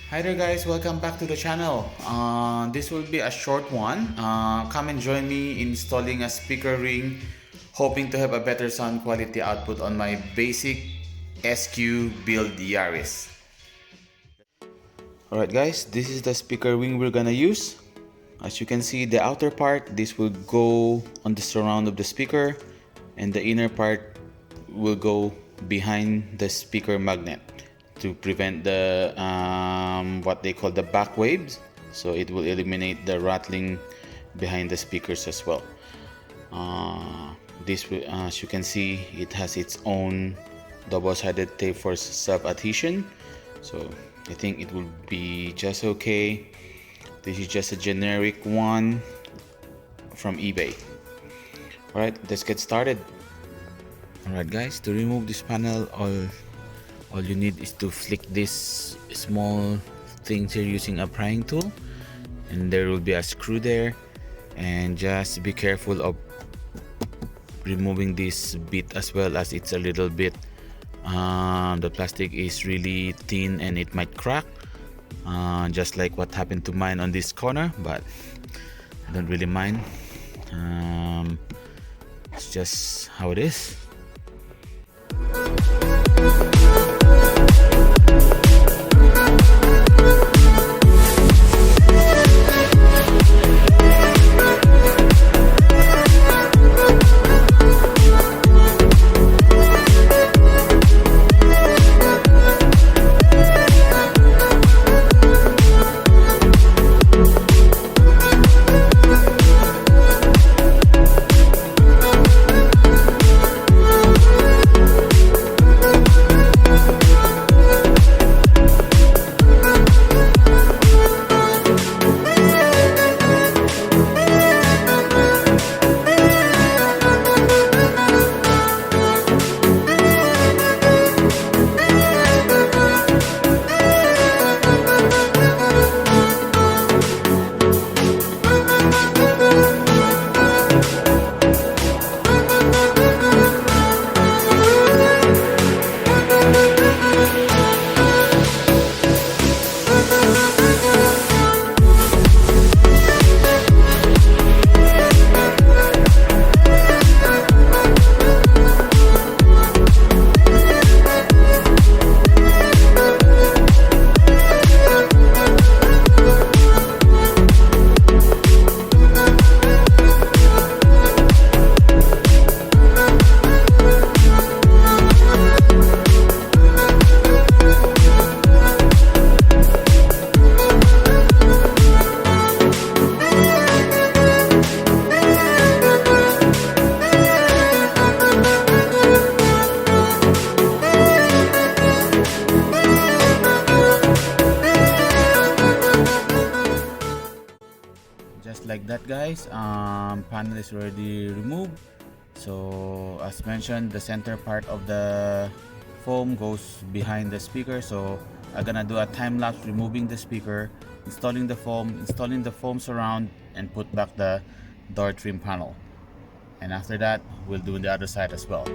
Hi there guys, welcome back to the channel. This will be a short one. Come and join me in installing a speaker ring, hoping to have a better sound quality output on my basic SQ build Yaris. Alright guys, this is the speaker ring we're gonna use. As you can see, the outer part, this will go on the surround of the speaker, and the inner part will go behind the speaker magnet to prevent the what they call the back waves, so it will eliminate the rattling behind the speakers as well. This as you can see, it has its own double-sided tape for self-adhesion, so I think it will be just okay. This is just a generic one from eBay. Alright, let's get started. Alright guys, to remove this panel, all you need is to flick this small things here using a prying tool, and there will be a screw there, and just be careful of removing this bit as well, as it's a little bit the plastic is really thin and it might crack, just like what happened to mine on this corner, but I don't really mind. It's just how it is. Just like that guys, panel is already removed. So as mentioned, the center part of the foam goes behind the speaker, so I'm gonna do a time lapse removing the speaker, installing the foam surround, and put back the door trim panel, and after that we'll do the other side as well.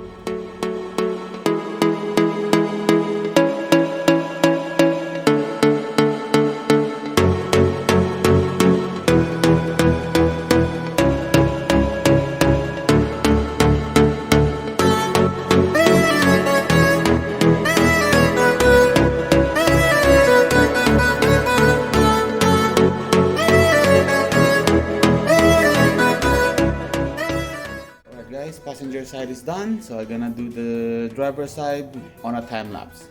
Passenger side is done, so I'm gonna do the driver side on a time lapse.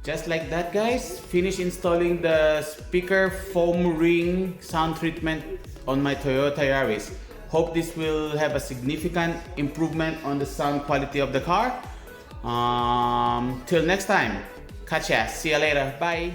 Just like that guys, finish installing the speaker foam ring sound treatment on my Toyota Yaris. Hope this will have a significant improvement on the sound quality of the car. Till next time, catch ya. See you later. Bye.